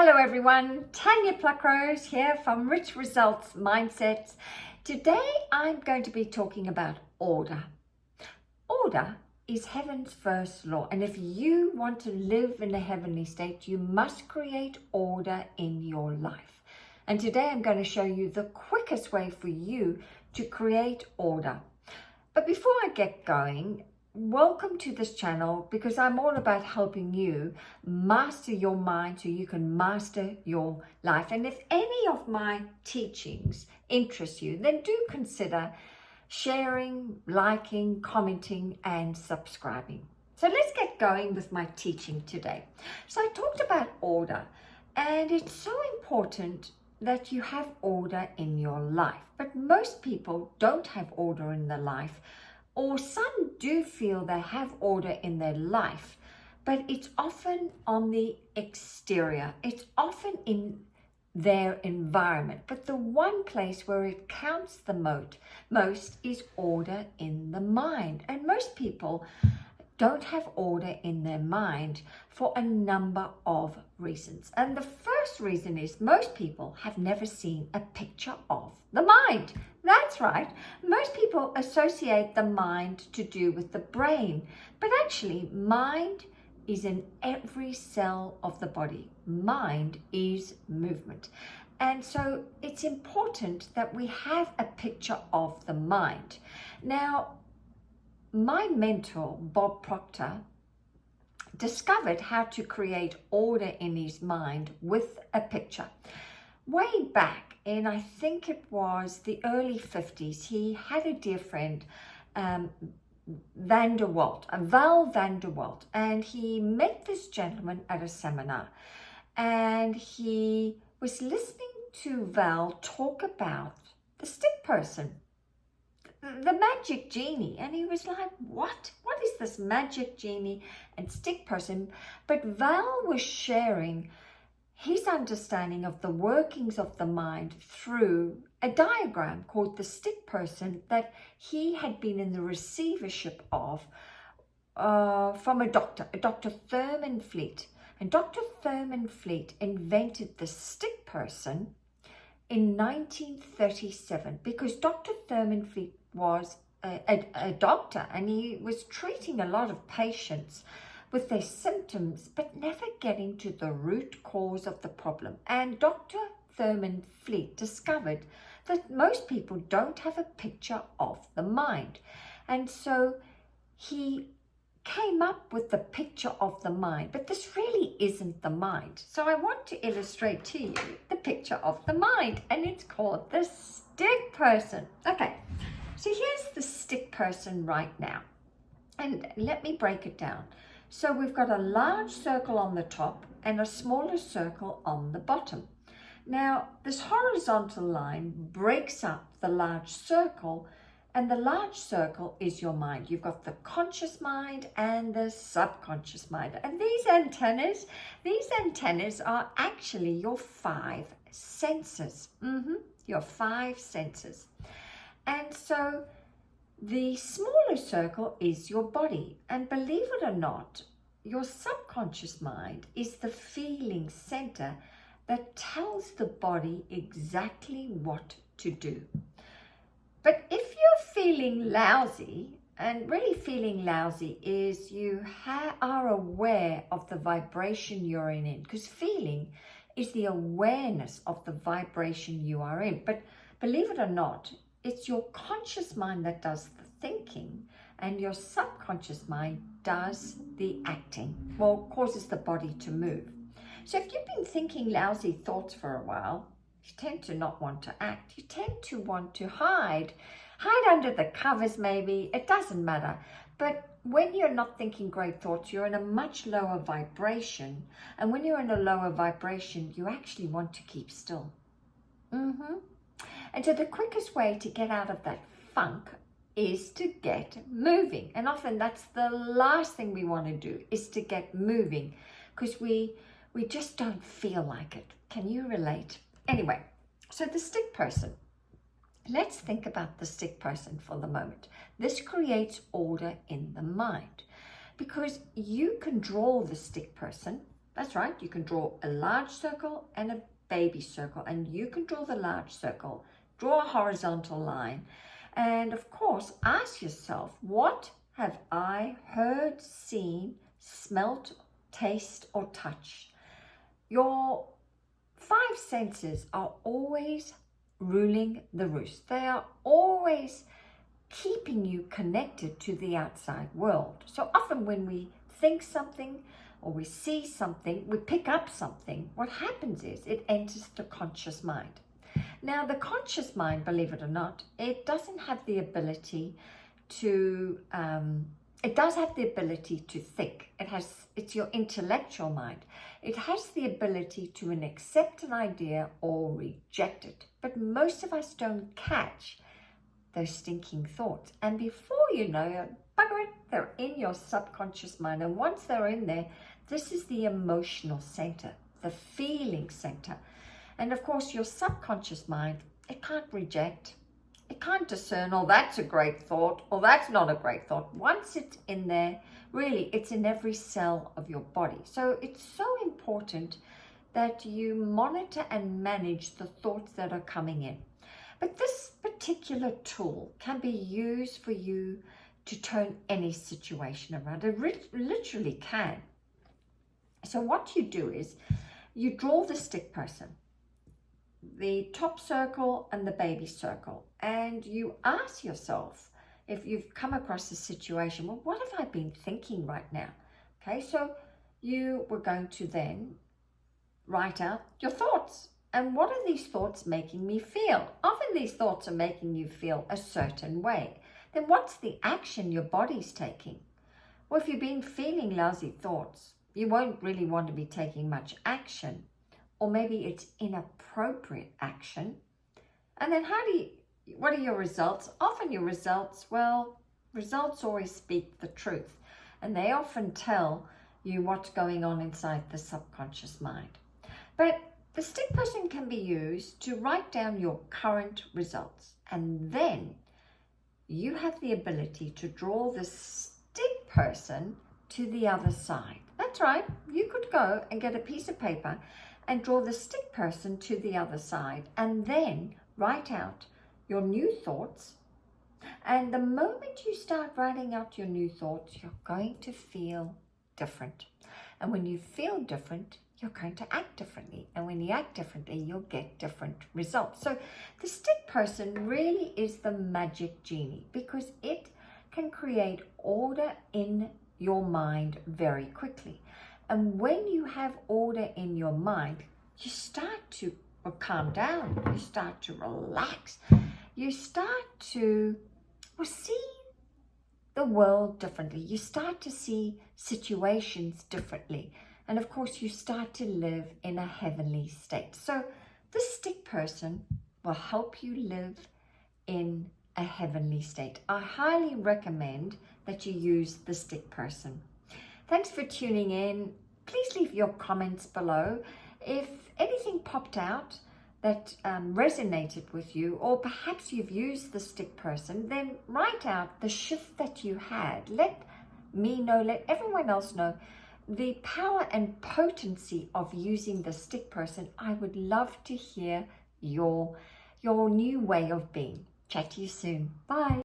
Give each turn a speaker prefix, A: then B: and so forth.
A: Hello everyone, Tanya Pluckrose here from Rich Results Mindsets. Today I'm going to be talking about order. Order is heaven's first law, and if you want to live in a heavenly state, you must create order in your life. And today I'm going to show you the quickest way for you to create order. But before I get going, welcome to this channel, because I'm all about helping you master your mind so you can master your life. And if any of my teachings interest you, then do consider sharing, liking, commenting, and subscribing. So let's get going with my teaching today. So I talked about order, and it's so important that you have order in your life. But most people don't have order in their life, or some do feel they have order in their life, but it's often on the exterior. It's often in their environment. But the one place where it counts the most is order in the mind. And most people don't have order in their mind for a number of reasons. And the first reason is most people have never seen a picture of the mind. That's right. Most people associate the mind to do with the brain, but actually mind is in every cell of the body. Mind is movement. And so it's important that we have a picture of the mind. Now, my mentor, Bob Proctor, discovered how to create order in his mind with a picture. Way back in, I think it was the early 50s, he had a dear friend, Val van der Walt, and he met this gentleman at a seminar, and he was listening to Val talk about the stick person, the magic genie, and he was like, what is this magic genie and stick person? But Val was sharing his understanding of the workings of the mind through a diagram called the stick person that he had been in the receivership of from a Dr. Thurman Fleet. And Dr. Thurman Fleet invented the stick person in 1937 because Dr. Thurman Fleet was a doctor, and he was treating a lot of patients with their symptoms but never getting to the root cause of the problem. And Dr. Thurman Fleet discovered that most people don't have a picture of the mind, and so he came up with the picture of the mind. But this really isn't the mind, so I want to illustrate to you the picture of the mind, and it's called the stick person. Okay, so here's the stick person right now, and let me break it down. So we've got a large circle on the top and a smaller circle on the bottom. Now this horizontal line breaks up the large circle, and the large circle is your mind. You've got the conscious mind and the subconscious mind. And these antennas are actually your five senses. Your five senses. And so the smaller circle is your body. And believe it or not, your subconscious mind is the feeling center that tells the body exactly what to do. But if you're feeling lousy, and really feeling lousy is you are aware of the vibration you're in, because feeling is the awareness of the vibration you are in. But believe it or not, it's your conscious mind that does the thinking, and your subconscious mind does the acting, well, causes the body to move. So if you've been thinking lousy thoughts for a while, you tend to not want to act. You tend to want to hide under the covers maybe. It doesn't matter. But when you're not thinking great thoughts, you're in a much lower vibration. And when you're in a lower vibration, you actually want to keep still. And so the quickest way to get out of that funk is to get moving. And often that's the last thing we want to do, is to get moving, because we just don't feel like it. Can you relate? Anyway, so the stick person. Let's think about the stick person for the moment. This creates order in the mind, because you can draw the stick person, That's right, you can draw a large circle and a baby circle, and you can draw the large circle, draw a horizontal line, and of course ask yourself, what have I heard, seen, smelt, taste, or touched? Your five senses are always ruling the roost. They are always keeping you connected to the outside world. So often when we think something or we see something, we pick up something, what happens is it enters the conscious mind. Now, the conscious mind, believe it or not, it doesn't have the ability to, it does have the ability to think. It's your intellectual mind. It has the ability to accept an idea or reject it. But most of us don't catch those stinking thoughts. And before you know it, bugger it, they're in your subconscious mind. And once they're in there, this is the emotional center, the feeling center. And of course, your subconscious mind, it can't reject. It can't discern, oh, that's a great thought, or that's not a great thought. Once it's in there, really, it's in every cell of your body. So it's so important that you monitor and manage the thoughts that are coming in. But this particular tool can be used for you to turn any situation around. It literally can. So what you do is you draw the stick person, the top circle and the baby circle, and you ask yourself, if you've come across a situation, well, what have I been thinking right now? Okay, so you were going to then write out your thoughts. And what are these thoughts making me feel? Often these thoughts are making you feel a certain way. Then what's the action your body's taking? Well, if you've been feeling lousy thoughts, you won't really want to be taking much action. Or maybe it's inappropriate action. And then what are your results? Often your results, well, results always speak the truth. And they often tell you what's going on inside the subconscious mind. But the stick person can be used to write down your current results. And then you have the ability to draw the stick person to the other side. That's right. You could go and get a piece of paper and draw the stick person to the other side, and then write out your new thoughts. And the moment you start writing out your new thoughts, you're going to feel different. And when you feel different, you're going to act differently. And when you act differently, you'll get different results. So the stick person really is the magic genie, because it can create order in your mind very quickly. And when you have order in your mind, you start to calm down, you start to relax, you start to see the world differently, you start to see situations differently, and of course you start to live in a heavenly state. So the stick person will help you live in a heavenly state. I highly recommend that you use the stick person. Thanks for tuning in. Please leave your comments below. If anything popped out that resonated with you, or perhaps you've used the stick person, then write out the shift that you had. Let me know, let everyone else know the power and potency of using the stick person. I would love to hear your new way of being. Chat to you soon. Bye.